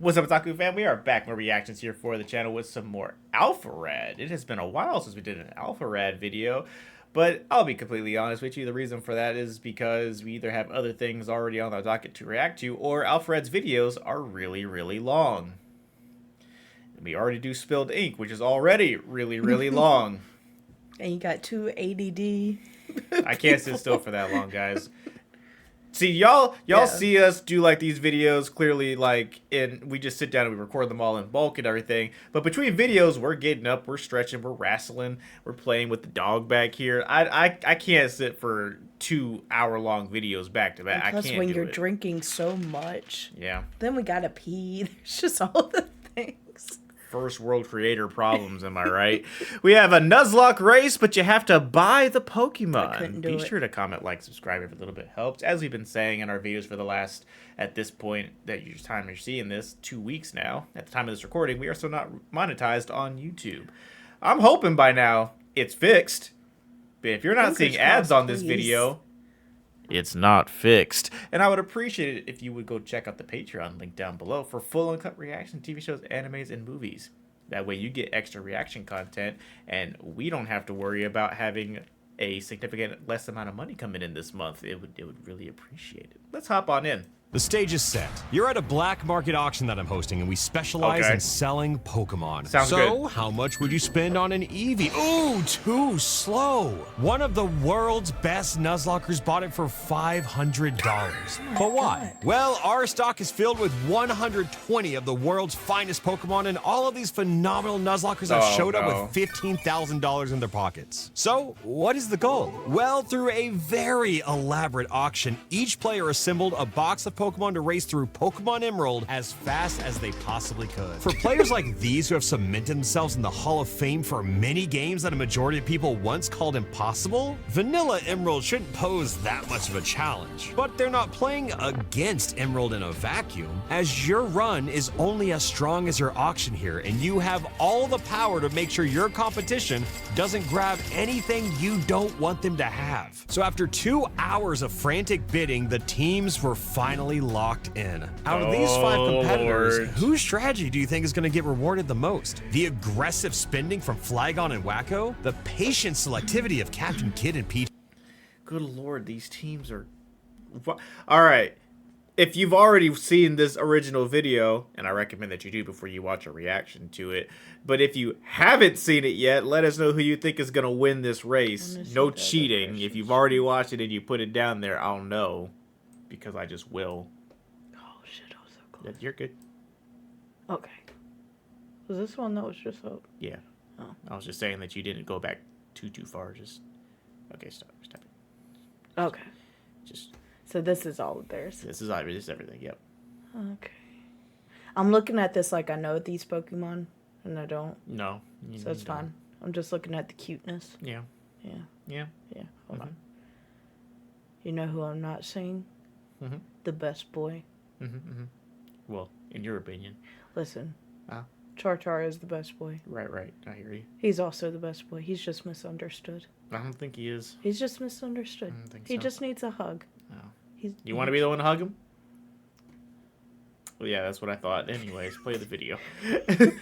What's up, Otaku fam? We are back with reactions here for the channel with some more Alpharad. It has been a while since we did an Alpharad video, but I'll be completely honest with you. The reason for that is because we either have other things already on our docket to react to, or Alpharad's videos are really, really long. We already do Spilled Ink, which is already really, really long. And you got 2 ADD. I can't sit still for that long, guys. See, y'all see us do like these videos clearly, like we just sit down and we record them all in bulk and everything. But between videos, we're getting up, we're stretching, we're wrestling, we're playing with the dog back here. I can't sit for 2-hour-long videos back to back. Plus, when you're drinking so much, yeah. Then we gotta pee. There's just all the things. First world creator problems, am I right? We have a Nuzlocke Race, but you have to buy the Pokemon. Be sure to comment, like, subscribe if a little bit helps. As we've been saying in our videos for the last, at this point, that you're seeing this, 2 weeks now. At the time of this recording, we are still not monetized on YouTube. I'm hoping by now it's fixed. But if you're not seeing ads on this video, it's not fixed. And I would appreciate it if you would go check out the Patreon link down below for full uncut reaction to TV shows, animes, and movies. That way you get extra reaction content, and we don't have to worry about having a significant less amount of money coming in this month. It would really appreciate it. Let's hop on in. The stage is set. You're at a black market auction that I'm hosting, and we specialize in selling Pokemon. Sounds good. So, how much would you spend on an Eevee? Ooh, too slow. One of the world's best Nuzlockers bought it for $500. But why? Well, our stock is filled with 120 of the world's finest Pokemon, and all of these phenomenal Nuzlockers have showed up with $15,000 in their pockets. So, what is the goal? Well, through a very elaborate auction, each player assembled a box of Pokemon to race through Pokemon Emerald as fast as they possibly could. For players like these who have cemented themselves in the Hall of Fame for many games that a majority of people once called impossible, Vanilla Emerald shouldn't pose that much of a challenge. But they're not playing against Emerald in a vacuum, as your run is only as strong as your auction here, and you have all the power to make sure your competition doesn't grab anything you don't want them to have. So after 2 hours of frantic bidding, the teams were finally locked in. Out of these 5 competitors, whose strategy do you think is going to get rewarded the most? The aggressive spending from Flygon and Wacko? The patient selectivity of Captain Kidd and Peach? Good lord, these teams are... Alright, if you've already seen this original video, and I recommend that you do before you watch a reaction to it, but if you haven't seen it yet, let us know who you think is going to win this race. No cheating. If you've already watched it and you put it down there, I'll know. Because I just will. Oh shit, I was so close. You're good. Okay. Was this one that was just up? Yeah. Oh. I was just saying that you didn't go back too far. Just... Okay, stop it. Okay. Just... So this is all of theirs? This is everything, yep. Okay. I'm looking at this like I know these Pokemon, and I don't. No. So it's fine. I'm just looking at the cuteness. Yeah. Yeah. Yeah. Yeah. Hold on. You know who I'm not seeing? The best boy. Well, in your opinion. Listen. Char is the best boy. Right. I hear you. He's also the best boy. He's just misunderstood. I don't think he is. He's just misunderstood. I don't think he so. just needs a hug. Oh. You want to be the one to hug him? Well, yeah, that's what I thought. Anyways, play the video.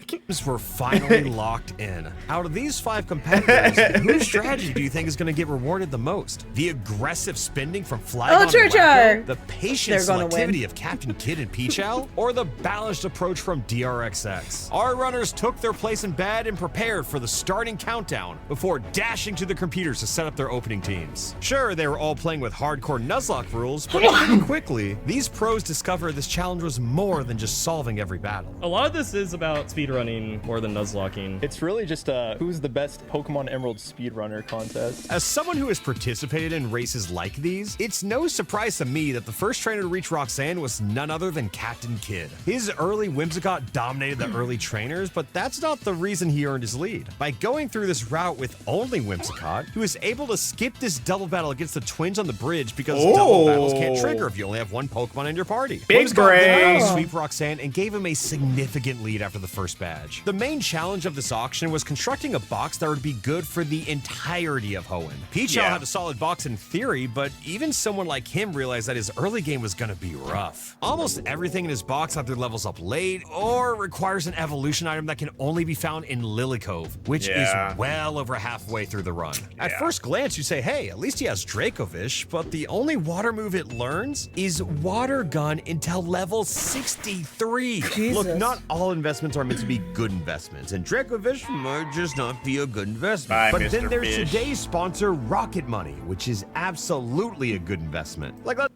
Teams were finally locked in. Out of these 5 competitors, whose strategy do you think is going to get rewarded the most? The aggressive spending from Flygon and Wacko? The patient selectivity of Captain Kidd and Peachal? Or the balanced approach from DRXX? Our runners took their place in bed and prepared for the starting countdown before dashing to the computers to set up their opening teams. Sure, they were all playing with hardcore Nuzlocke rules, but pretty quickly, these pros discovered this challenge was more than just solving every battle. A lot of this is about speedrunning more than nuzlocking. It's really just a who's the best Pokemon Emerald speedrunner contest. As someone who has participated in races like these, it's no surprise to me that the first trainer to reach Roxanne was none other than Captain Kidd. His early Whimsicott dominated the early trainers, but that's not the reason he earned his lead. By going through this route with only Whimsicott, he was able to skip this double battle against the twins on the bridge because double battles can't trigger if you only have one Pokemon in your party. Big brain! sweep Roxanne and gave him a significant lead after the first badge. The main challenge of this auction was constructing a box that would be good for the entirety of Hoenn. Pichal had a solid box in theory, but even someone like him realized that his early game was gonna be rough. Almost everything in his box either levels up late or requires an evolution item that can only be found in Lily Cove, which is well over halfway through the run. At first glance, you say, hey, at least he has Dracovish, but the only water move it learns is Water Gun until level 63. Jesus. Look, not all investments are meant to be good investments, and Dracovish might just not be a good investment. Bye, but Mr. then there's Fish. today's sponsor, Rocket Money, which is absolutely a good investment. Like, That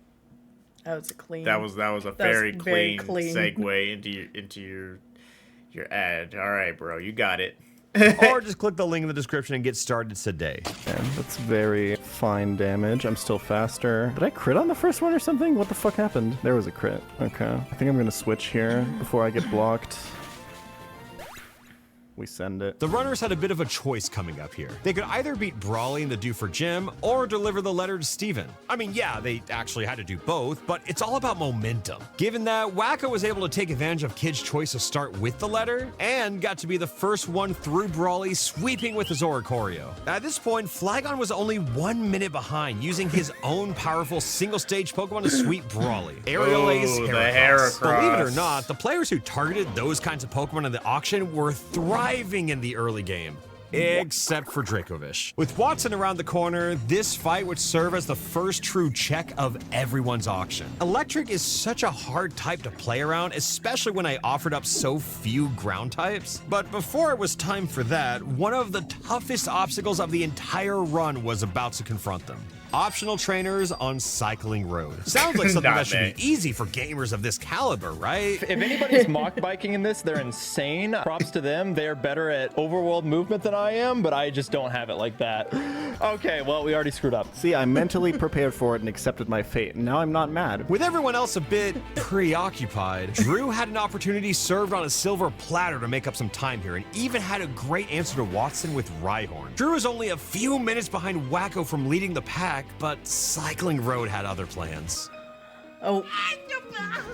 was a clean. That was a very clean segue into your ad. All right, bro, you got it. or just click the link in the description and get started today. And that's very fine damage. I'm still faster. Did I crit on the first one or something? What the fuck happened? There was a crit. Okay. I think I'm gonna switch here before I get blocked. We send it. The runners had a bit of a choice coming up here. They could either beat Brawly in the Do for Jim or deliver the letter to Steven. I mean, yeah, they actually had to do both, but it's all about momentum. Given that Wacko was able to take advantage of Kid's choice to start with the letter and got to be the first one through Brawly, sweeping with his Oricorio. At this point, Flygon was only 1 minute behind, using his own powerful single-stage Pokemon to sweep Brawly. Aerial Ace, the Heracross. Believe it or Heracross. not, the players who targeted those kinds of Pokemon in the auction were thriving in the early game. Except for Dracovish. With Watson around the corner, this fight would serve as the first true check of everyone's auction. Electric is such a hard type to play around, especially when I offered up so few ground types. But before it was time for that, one of the toughest obstacles of the entire run was about to confront them. Optional trainers on Cycling Road. Sounds like something that should be easy for gamers of this caliber, right? If anybody's mock biking in this, they're insane. Props to them. They're better at overworld movement than I am, but I just don't have it like that. Okay, well, we already screwed up. See, I mentally prepared for it and accepted my fate. Now I'm not mad. With everyone else a bit preoccupied, Drew had an opportunity served on a silver platter to make up some time here and even had a great answer to Watson with Rhyhorn. Drew is only a few minutes behind Wacko from leading the pack, but Cycling Road had other plans. Oh.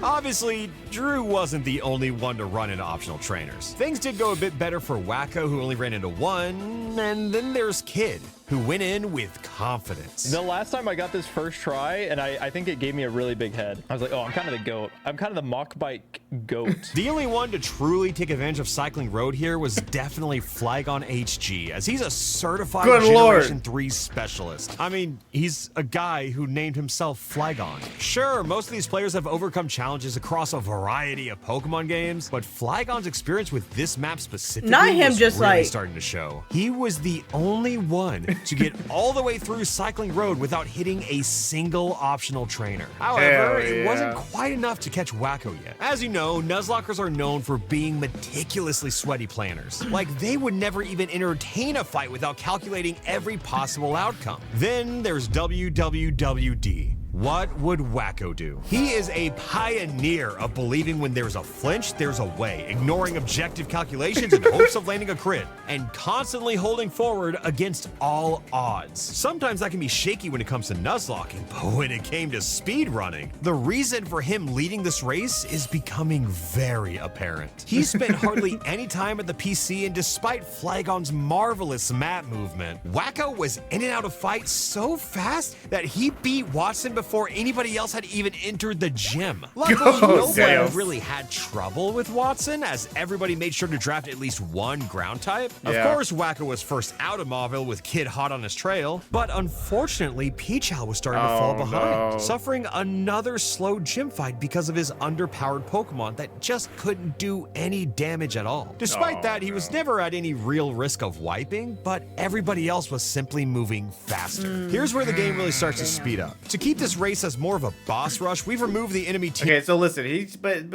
Obviously, Drew wasn't the only one to run into optional trainers. Things did go a bit better for Wacko, who only ran into one, and then there's Kid, who went in with confidence. The last time I got this first try, and I think it gave me a really big head. I was like, oh, I'm kind of the goat. I'm kind of the mock bike goat. The only one to truly take advantage of Cycling Road here was definitely Flygon HG, as he's a certified Generation 3 specialist. I mean, he's a guy who named himself Flygon. Sure, most of these players have overcome challenges across a variety of Pokemon games, but Flygon's experience with this map specifically Not him, was just really like starting to show. He was the only one to get all the way through Cycling Road without hitting a single optional trainer. However, it wasn't quite enough to catch Wacko yet. As you know, Nuzlockers are known for being meticulously sweaty planners. Like, they would never even entertain a fight without calculating every possible outcome. Then there's WWWD. What would Wacko do? He is a pioneer of believing when there's a flinch, there's a way, ignoring objective calculations in hopes of landing a crit, and constantly holding forward against all odds. Sometimes that can be shaky when it comes to Nuzlocking, but when it came to speed running, the reason for him leading this race is becoming very apparent. He spent hardly any time at the PC, and despite Flygon's marvelous map movement, Wacko was in and out of fights so fast that he beat Watson before anybody else had even entered the gym. Luckily, nobody really had trouble with Watson, as everybody made sure to draft at least one ground type. Of course, Wacko was first out of Mauville with Kid hot on his trail, but unfortunately, Pichal was starting to fall behind, suffering another slow gym fight because of his underpowered Pokemon that just couldn't do any damage at all. Despite that, he was never at any real risk of wiping, but everybody else was simply moving faster. Here's where the game really starts to speed up. To keep this race as more of a boss rush, we've removed the enemy team. Okay, so listen, but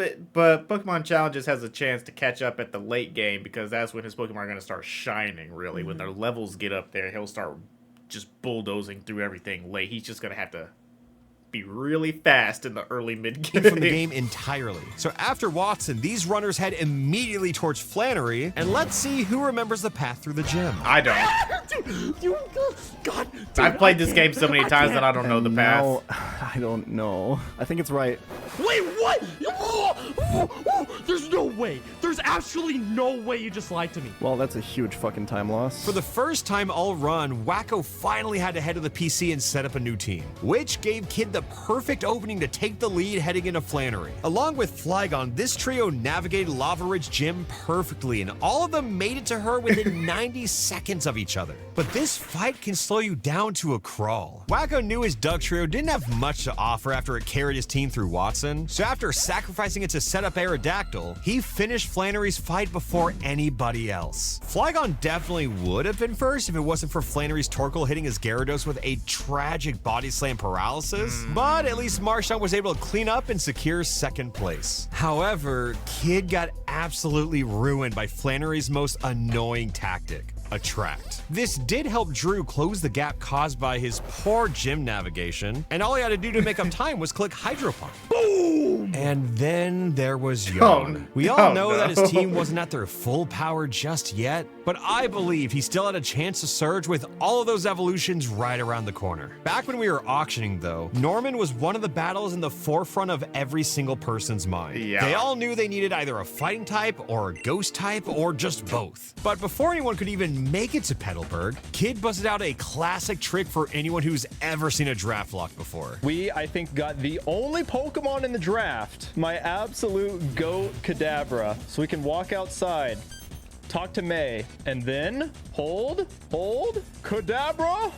Pokemon Challenges has a chance to catch up at the late game, because that's when his Pokemon are going to start shining, really. When their levels get up there, he'll start just bulldozing through everything late. He's just going to have to be really fast in the early mid-game. From the game entirely. So after Watson, these runners head immediately towards Flannery, and let's see who remembers the path through the gym. I don't. I've played this game so many times that I don't know the path. No, I don't know. I think it's right. Wait, what? There's no way. There's absolutely no way you just lied to me. Well, that's a huge fucking time loss. For the first time all run, Wacko finally had to head to the PC and set up a new team, which gave Kid the perfect opening to take the lead heading into Flannery. Along with Flygon, this trio navigated Lava Ridge Gym perfectly, and all of them made it to her within 90 seconds of each other. But this fight can slow you down to a crawl. Wacko knew his Duck trio didn't have much to offer after it carried his team through Watson, so after sacrificing it to set up Aerodactyl, he finished Flannery's fight before anybody else. Flygon definitely would have been first if it wasn't for Flannery's Torkoal hitting his Gyarados with a tragic body slam paralysis, but at least Marshall was able to clean up and secure second place. However, Kid got absolutely ruined by Flannery's most annoying tactic: Attract. This did help Drew close the gap caused by his poor gym navigation, and all he had to do to make up time was click Hydro Pump. Boom! And then there was Yon. We all know that his team wasn't at their full power just yet, but I believe he still had a chance to surge with all of those evolutions right around the corner. Back when we were auctioning though, Norman was one of the battles in the forefront of every single person's mind. Yeah. They all knew they needed either a fighting type or a ghost type or just both. But before anyone could even make it to Petalburg, Kid busted out a classic trick for anyone who's ever seen a draft lock before. We, I think, got the only Pokemon in the draft, my absolute goat Kadabra. So we can walk outside, talk to May, and then hold, Kadabra,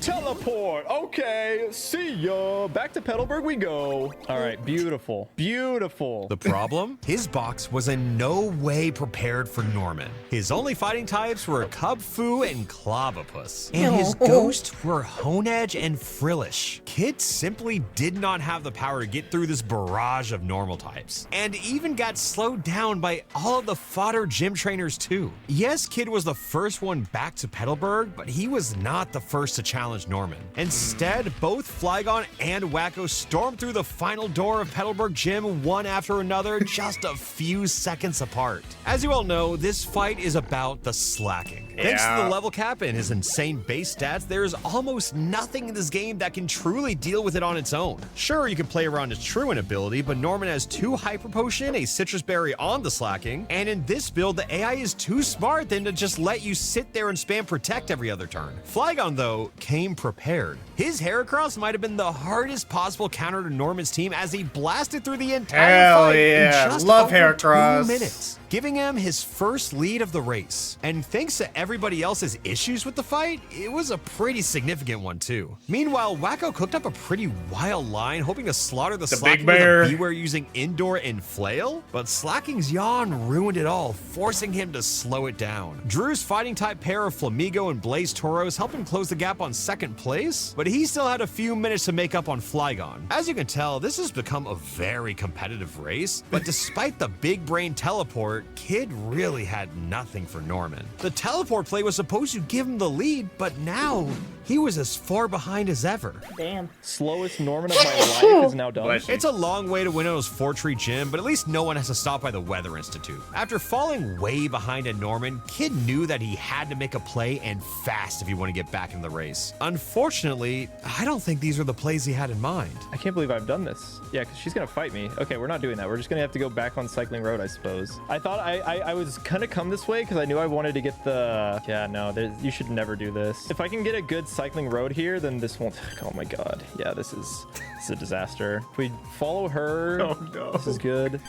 teleport. Okay, see ya. Back to Petalburg we go. All right, beautiful, beautiful. The problem? His box was in no way prepared for Norman. His only fighting types were Cubfu and Clobbopus, and his ghosts were Honedge and Frillish. Kid simply did not have the power to get through this barrage of normal types, and even got slowed down by all of the fodder gym trainers too. Yes, Kid was the first one back to Petalburg, but he was not the first to challenge Norman. Instead, both Flygon and Wacko stormed through the final door of Petalburg Gym one after another, just a few seconds apart. As you all know, this fight is about the slacking. Thanks to the level cap and his insane base stats, there's almost nothing in this game that can truly deal with it on its own. Sure, you can play around his Truant ability, but Norman has 2 Hyper Potion, a Citrus Berry on the slacking, and in this build, the AI is too smart than to just let you sit there and spam Protect every other turn. Flygon, though, came prepared. His Heracross might have been the hardest possible counter to Norman's team as he blasted through the entire fight in just love over Heracross. 2 minutes, giving him his first lead of the race. And thanks to everybody else's issues with the fight, it was a pretty significant one too. Meanwhile, Wacko cooked up a pretty wild line, hoping to slaughter the Slacking with a Beware using Indoor and Flail, but Slacking's yawn ruined it all, forcing him to slow it down. Drew's fighting type pair of Flamigo and Blaze Tauros helped him close the gap on second place, but he still had a few minutes to make up on Flygon. As you can tell, this has become a very competitive race, but despite the big brain teleport, Kid really had nothing for Norman. The teleport play was supposed to give him the lead, but now he was as far behind as ever. Damn. Slowest Norman of my life is now done. It's a long way to Winona's 4-tree gym, but at least no one has to stop by the Weather Institute. After falling way behind at Norman, Kid knew that he had to make a play and fast if he wanted to get back in the race. Unfortunately, I don't think these are the plays he had in mind. I can't believe I've done this. Yeah, because she's going to fight me. Okay, we're not doing that. We're just going to have to go back on Cycling Road, I suppose. I thought I was going to come this way because I knew I wanted to get the... Yeah, no, you should never do this. If I can get a good Cycling Road here, then this won't... Oh my god. Yeah, this is a disaster. If we follow her, this is good.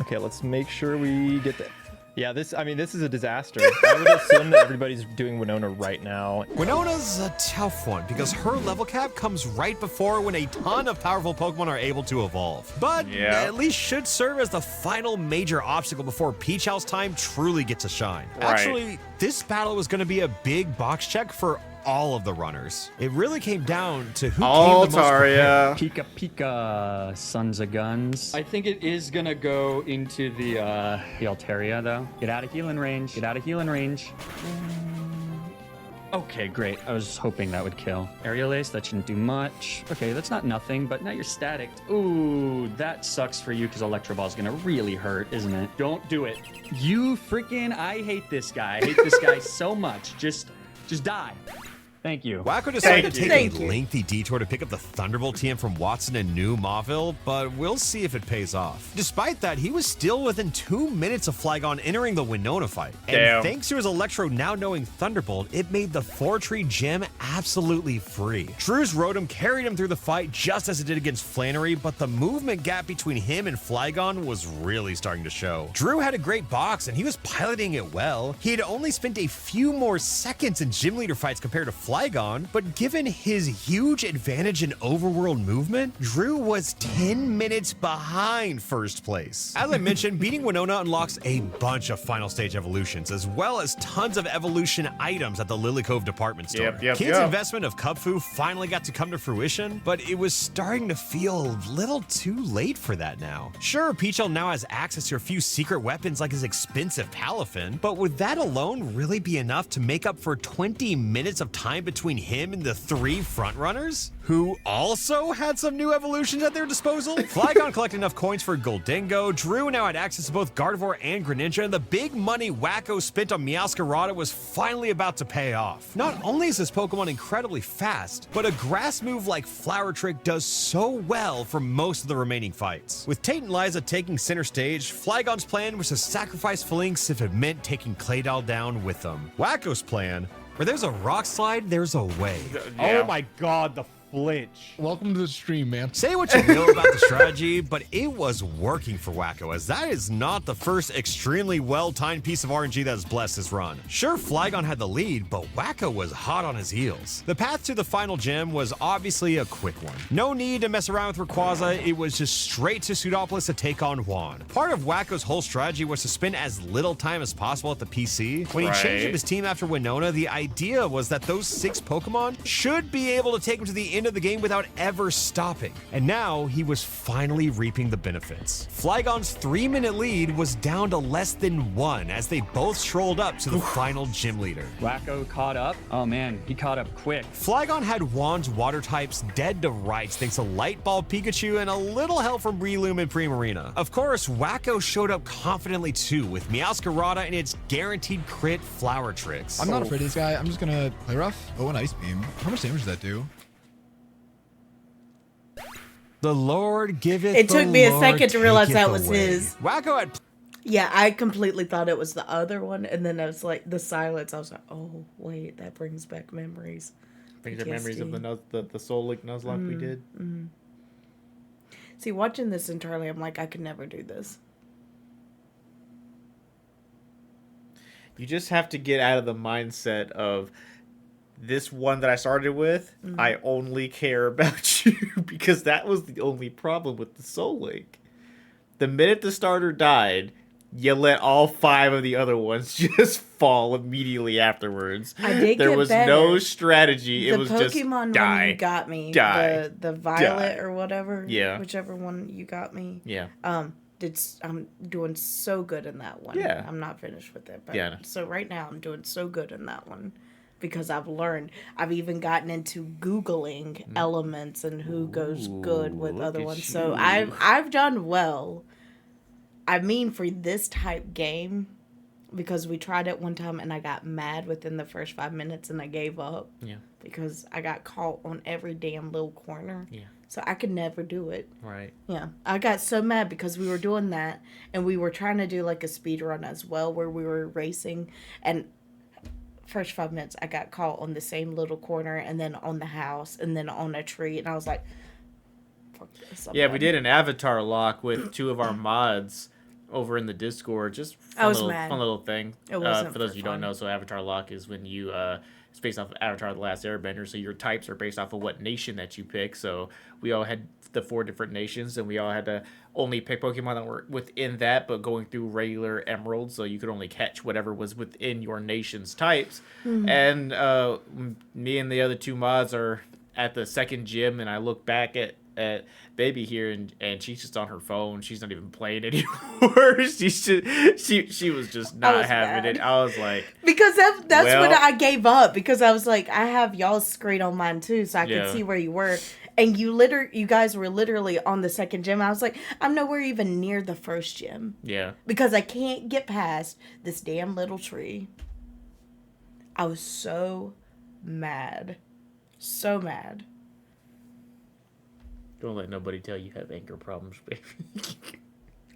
Okay, let's make sure we get the... Yeah, this is a disaster. I would assume that everybody's doing Winona right now. Winona's a tough one because her level cap comes right before when a ton of powerful Pokemon are able to evolve. But at least should serve as the final major obstacle before Peach House time truly gets a shine. Right. Actually, this battle was going to be a big box check for all of the runners. It really came down to who came the most prepared. Pika Pika, Sons of Guns. I think it is gonna go into the Altaria though. Get out of healing range. Get out of healing range. Okay, great. I was hoping that would kill. Aerial Ace, that shouldn't do much. Okay, that's not nothing, but now you're static. Ooh, that sucks for you because Electro Ball's gonna really hurt, isn't it? Don't do it. You freaking, I hate this guy. I hate this guy so much. Just die. Thank you. Wacko decided to Thank take you. a lengthy detour to pick up the Thunderbolt TM from Watson and New Mauville, but we'll see if it pays off. Despite that, he was still within 2 minutes of Flygon entering the Winona fight. Damn. And thanks to his Electro now knowing Thunderbolt, it made the 4-tree gem absolutely free. Drew's Rotom carried him through the fight just as it did against Flannery, but the movement gap between him and Flygon was really starting to show. Drew had a great box and he was piloting it well. He had only spent a few more seconds in gym leader fights compared to Flygon, but given his huge advantage in overworld movement, Drew was 10 minutes behind first place. As I mentioned, beating Winona unlocks a bunch of final stage evolutions, as well as tons of evolution items at the Lily Cove department store. Kid's investment of Cubfu finally got to come to fruition, but it was starting to feel a little too late for that now. Sure, Peachel now has access to a few secret weapons like his expensive Palafin, but would that alone really be enough to make up for 20 minutes of time between him and the 3 frontrunners, who also had some new evolutions at their disposal? Flygon collected enough coins for Goldengo, Drew now had access to both Gardevoir and Greninja, and the big money Wacko spent on Meowscarada was finally about to pay off. Not only is this Pokemon incredibly fast, but a grass move like Flower Trick does so well for most of the remaining fights. With Tate and Liza taking center stage, Flygon's plan was to sacrifice Falinks if it meant taking Claydol down with them. Wacko's plan: where there's a rock slide, there's a way. Oh my god, the flinch. Welcome to the stream, man. Say what you will about the strategy, but it was working for Wacko, as that is not the first extremely well-timed piece of RNG that has blessed this run. Sure, Flygon had the lead, but Wacko was hot on his heels. The path to the final gem was obviously a quick one. No need to mess around with Rayquaza, it was just straight to Pseudopolis to take on Juan. Part of Wacko's whole strategy was to spend as little time as possible at the PC. When he changed up his team after Winona, the idea was that those 6 Pokemon should be able to take him to the end of the game without ever stopping. And now he was finally reaping the benefits. Flygon's 3-minute lead was down to less than 1 as they both strolled up to the final gym leader. Wacko caught up. Oh man, he caught up quick. Flygon had Juan's water types dead to rights thanks to Light Ball Pikachu and a little help from Breloom and Primarina. Of course, Wacko showed up confidently too with Meowscarada and its guaranteed crit Flower Tricks. I'm not afraid of this guy. I'm just gonna play rough. Oh, an Ice Beam. How much damage does that do? The Lord giveth. It took me a second to realize that was away. his. Wacko had. Yeah, I completely thought it was the other one, and then I was like, the silence. I was like, oh wait, that brings back memories. Brings back memories of the Soul Link Nuzlocke we did. See, watching this entirely, I'm like, I could never do this. You just have to get out of the mindset of this one that I started with. I only care about you, because that was the only problem with the Soul Link. The minute the starter died, you let all 5 of the other ones just fall immediately afterwards. I did there get was better. no strategy. It was Pokemon just one die. you got me, die, the Violet die. or whatever, Yeah. whichever one you got me. Yeah. I'm doing so good in that one. Yeah. I'm not finished with it, but Yeah. so right now I'm doing so good in that one because I've learned. I've even gotten into Googling elements and who goes good with look other at ones. So you. I've done well. I mean, for this type game, because we tried it one time and I got mad within the first 5 minutes and I gave up. Yeah. Because I got caught on every damn little corner. Yeah. So I could never do it. Right. Yeah. I got so mad because we were doing that and we were trying to do like a speed run as well where we were racing, and first 5 minutes I got caught on the same little corner and then on the house and then on a tree, and I was like, fuck this. Yeah, we did an avatar lock with 2 of our mods over in the Discord. Just I was little, mad. fun little thing. It wasn't for those for of you who don't fun. know, so avatar lock is when you it's based off of Avatar: The Last Airbender. So your types are based off of what nation that you pick. So we all had the 4 different nations, and we all had to only pick Pokemon that were within that, but going through regular Emeralds, so you could only catch whatever was within your nation's types. And me and the other 2 mods are at the second gym, and I look back at Baby here, and she's just on her phone. She's not even playing anymore. She was just not having mad. it. I was like, Because that's Well- when I gave up, because I was like, I have y'all's screen on mine too, so I Yeah. could see where you were. And you guys were literally on the second gym. I was like, I'm nowhere even near the first gym. yeah. Because I can't get past this damn little tree. I was so mad. So mad. Don't let nobody tell you have anger problems, baby.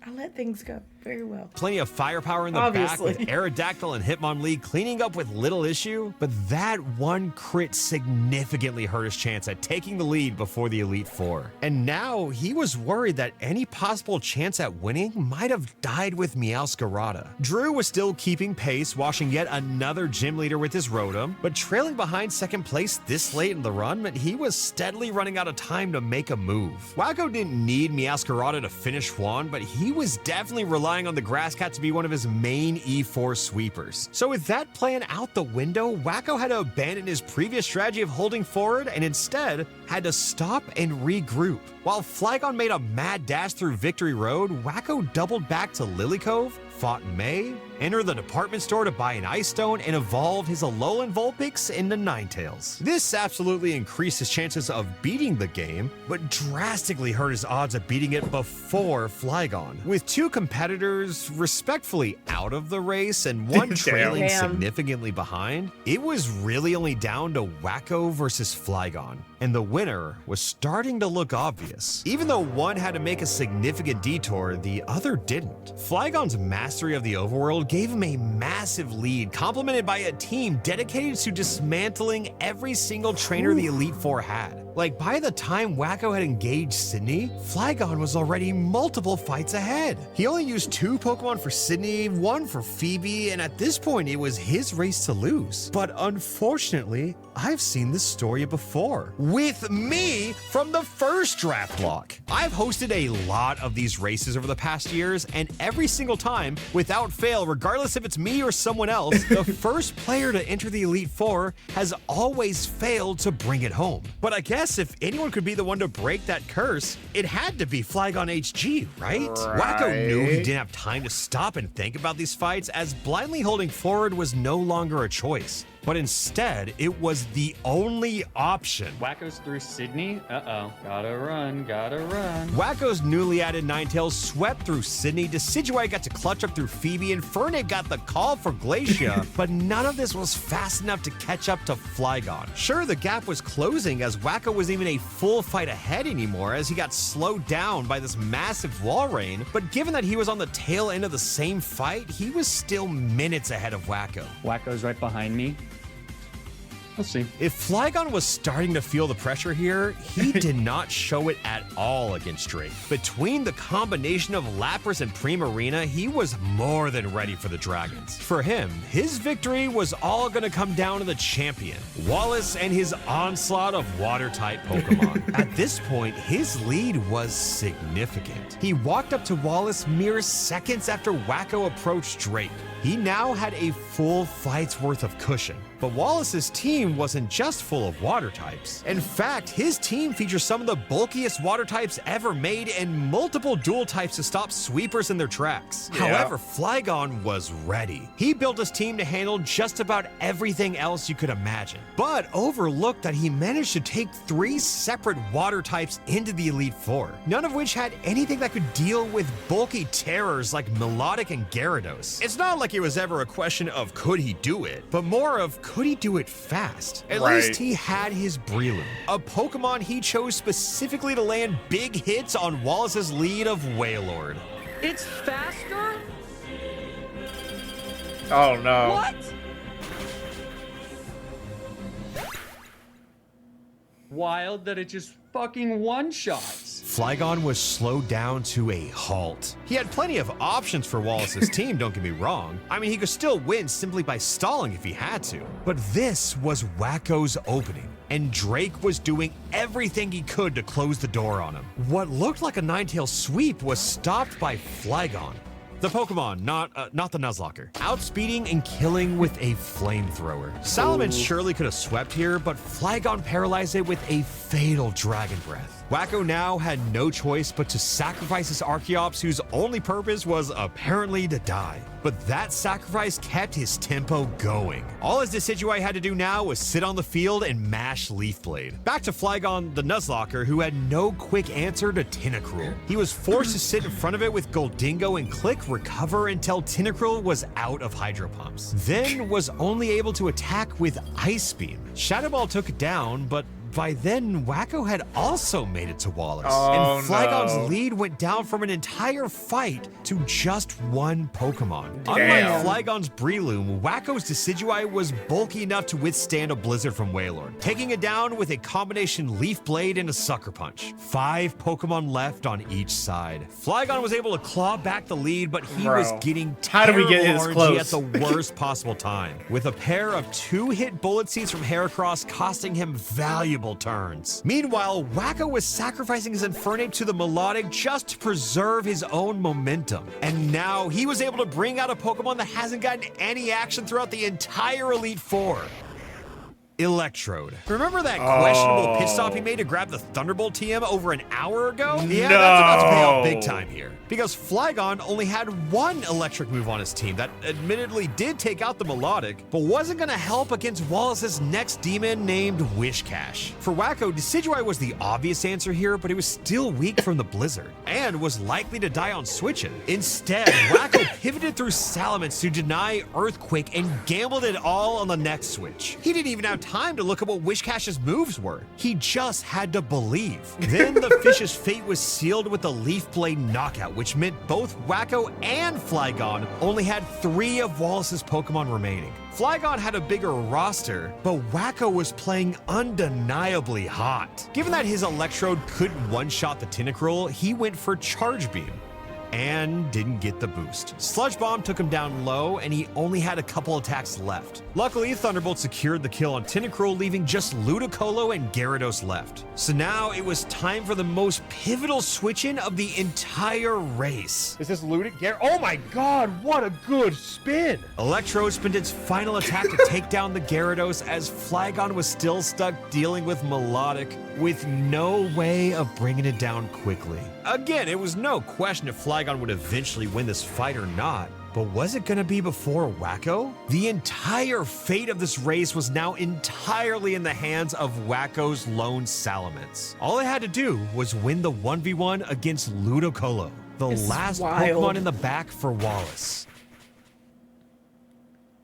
I let things go very well. Plenty of firepower in the Obviously. back with Aerodactyl and Hitmonlee cleaning up with little issue, but that one crit significantly hurt his chance at taking the lead before the Elite Four. And now he was worried that any possible chance at winning might have died with Meowscarada. Drew was still keeping pace, washing yet another gym leader with his Rotom, but trailing behind second place this late in the run meant he was steadily running out of time to make a move. Wacko didn't need Meowscarada to finish one, but he was definitely relying on the Grass Cat to be one of his main E4 sweepers. So with that plan out the window, Wacko had to abandon his previous strategy of holding forward and instead had to stop and regroup. While Flygon made a mad dash through Victory Road, Wacko doubled back to Lily Cove, fought May, entered the department store to buy an Ice Stone, and evolved his Alolan Vulpix into Ninetales. This absolutely increased his chances of beating the game, but drastically hurt his odds of beating it before Flygon. With two competitors respectfully out of the race and one trailing significantly behind, it was really only down to Wacko versus Flygon, and the winner was starting to look obvious. Even though one had to make a significant detour, the other didn't. Flygon's mastery of the overworld gave him a massive lead, complemented by a team dedicated to dismantling every single trainer the Elite Four had. Like, by the time Wacko had engaged Sydney, Flygon was already multiple fights ahead. He only used 2 Pokemon for Sydney, 1 for Phoebe, and at this point it was his race to lose. But unfortunately, I've seen this story before. With me from the first draft block. I've hosted a lot of these races over the past years, and every single time, without fail, regardless if it's me or someone else, the first player to enter the Elite Four has always failed to bring it home. But I guess if anyone could be the one to break that curse, it had to be Flygon HG, right? Wacko knew he didn't have time to stop and think about these fights, as blindly holding forward was no longer a choice. But instead, it was the only option. Wacko's through Sydney. Uh-oh. Gotta run, gotta run. Wacko's newly added Ninetales swept through Sydney, Decidueye got to clutch up through Phoebe, and Fernet got the call for Glacia, but none of this was fast enough to catch up to Flygon. Sure, the gap was closing as Wacko wasn't even a full fight ahead anymore as he got slowed down by this massive wall rain, but given that he was on the tail end of the same fight, he was still minutes ahead of Wacko. Wacko's right behind me. We'll see. If Flygon was starting to feel the pressure here, he did not show it at all against Drake. Between the combination of Lapras and Primarina, he was more than ready for the Dragons. For him, his victory was all going to come down to the champion, Wallace, and his onslaught of Water-type Pokemon. At this point, his lead was significant. He walked up to Wallace mere seconds after Wacko approached Drake. He now had a full fight's worth of cushion. But Wallace's team wasn't just full of water types. In fact, his team features some of the bulkiest water types ever made and multiple dual types to stop sweepers in their tracks. However, Flygon was ready. He built his team to handle just about everything else you could imagine, but overlooked that he managed to take 3 separate water types into the Elite Four, none of which had anything that could deal with bulky terrors like Melodic and Gyarados. It's not like it was ever a question of could he do it, but more of could he do it fast? At least he had his Breloom, a Pokemon he chose specifically to land big hits on Wallace's lead of Wailord. It's faster? Oh no. What? Wild that it just fucking one-shots. Flygon was slowed down to a halt. He had plenty of options for Wallace's team, don't get me wrong. I mean, he could still win simply by stalling if he had to. But this was Wacko's opening, and Drake was doing everything he could to close the door on him. What looked like a Ninetales sweep was stopped by Flygon. The Pokemon, not the Nuzlocke. Outspeeding and killing with a flamethrower. Salamence surely could have swept here, but Flygon paralyzed it with a fatal Dragon Breath. Wacko now had no choice but to sacrifice his Archeops, whose only purpose was apparently to die. But that sacrifice kept his tempo going. All his Decidueye had to do now was sit on the field and mash Leaf Blade. Back to Flygon the Nuzlocker, who had no quick answer to Tentacruel. He was forced to sit in front of it with Goldingo and click recover until Tentacruel was out of Hydro Pumps. Then was only able to attack with Ice Beam. Shadow Ball took it down, but by then, Wacko had also made it to Wallace, and Flygon's lead went down from an entire fight to just one Pokemon. Damn. Unlike Flygon's Breloom, Wacko's Decidueye was bulky enough to withstand a Blizzard from Wailord, taking it down with a combination Leaf Blade and a Sucker Punch. 5 Pokemon left on each side. Flygon was able to claw back the lead, but he was getting How did we get this RNG close? at the worst possible time, with a pair of 2-hit Bullet Seeds from Heracross costing him valuable turns. Meanwhile, Wacko was sacrificing his Infernape to the Melodic just to preserve his own momentum. And now he was able to bring out a Pokemon that hasn't gotten any action throughout the entire Elite Four. Electrode. Remember that questionable pit stop he made to grab the Thunderbolt TM over an hour ago? Yeah, that's about to pay off big time here. Because Flygon only had one electric move on his team that admittedly did take out the Melodic, but wasn't going to help against Wallace's next demon named Wishcash. For Wacko, Decidueye was the obvious answer here, but he was still weak from the Blizzard, and was likely to die on switching. Instead, Wacko pivoted through Salamence to deny Earthquake and gambled it all on the next switch. He didn't even have time to look at what Wishcash's moves were. He just had to believe. Then the fish's fate was sealed with the Leaf Blade knockout, which meant both Wacko and Flygon only had 3 of Wallace's Pokemon remaining. Flygon had a bigger roster, but Wacko was playing undeniably hot. Given that his Electrode couldn't one-shot the Tentacruel, he went for Charge Beam and didn't get the boost. Sludge Bomb took him down low, and he only had a couple attacks left. Luckily, Thunderbolt secured the kill on Tentacruel, leaving just Ludicolo and Gyarados left. So now it was time for the most pivotal switch-in of the entire race. Is this Oh my god, what a good spin! Electrode spent its final attack to take down the Gyarados as Flygon was still stuck dealing with Melodic with no way of bringing it down quickly. Again, it was no question if Flygon would eventually win this fight or not, but was it gonna be before Wacko? The entire fate of this race was now entirely in the hands of Wacko's lone Salamence. All it had to do was win the 1v1 against Ludicolo, the last Pokemon in the back for Wallace.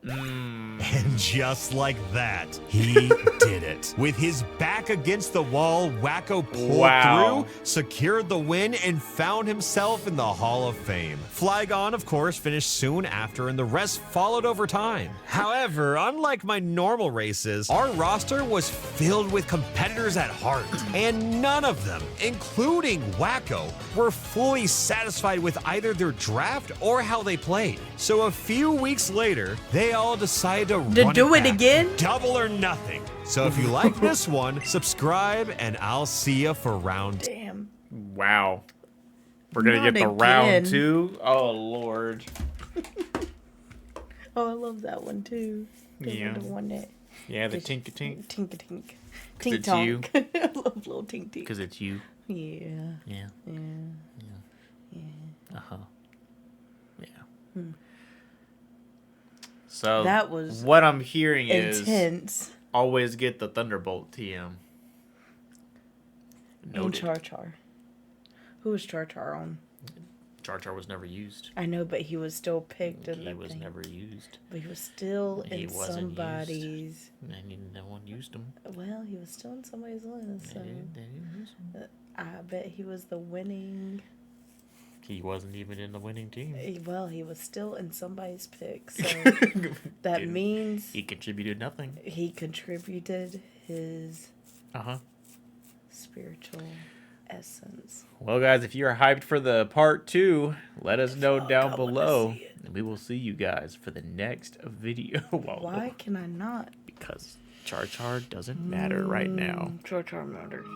And just like that, he did it. With his back against the wall, Wacko pulled through, secured the win, and found himself in the Hall of Fame. Flygon, of course, finished soon after, and the rest followed over time. However, unlike my normal races, our roster was filled with competitors at heart, and none of them, including Wacko, were fully satisfied with either their draft or how they played. So a few weeks later, they all decided to run do it back. again? Double or nothing. So if you like this one, subscribe, and I'll see you for round. Damn. Wow. We're gonna get the again. round 2. Oh Lord. Oh, I love that one too. Yeah. The one that Yeah, the tink tink. tink tink. Cause Tink it's you. tonk. I love little tink tink. Because it's you. Yeah. Yeah. Yeah. Uh huh. Yeah. So That was what I'm hearing is Intense. always get the Thunderbolt TM. And Noted. Char Char. Who was Char Char on? Char Char was never used. I know, but he was still picked in He the was thing. never used. But he was still He in wasn't somebody's. And no one used him. Well, he was still in somebody's list. So They didn't use him. I bet he was the winning. He wasn't even in the winning team. Well, he was still in somebody's pick. So that Dude, means he contributed nothing. he contributed his Uh-huh. spiritual essence. Well, guys, if you're hyped for the part 2, let us know down I wanna below. see it. And we will see you guys for the next video. Well, Why can I not? Because Char Char doesn't matter right now. Char Char matters.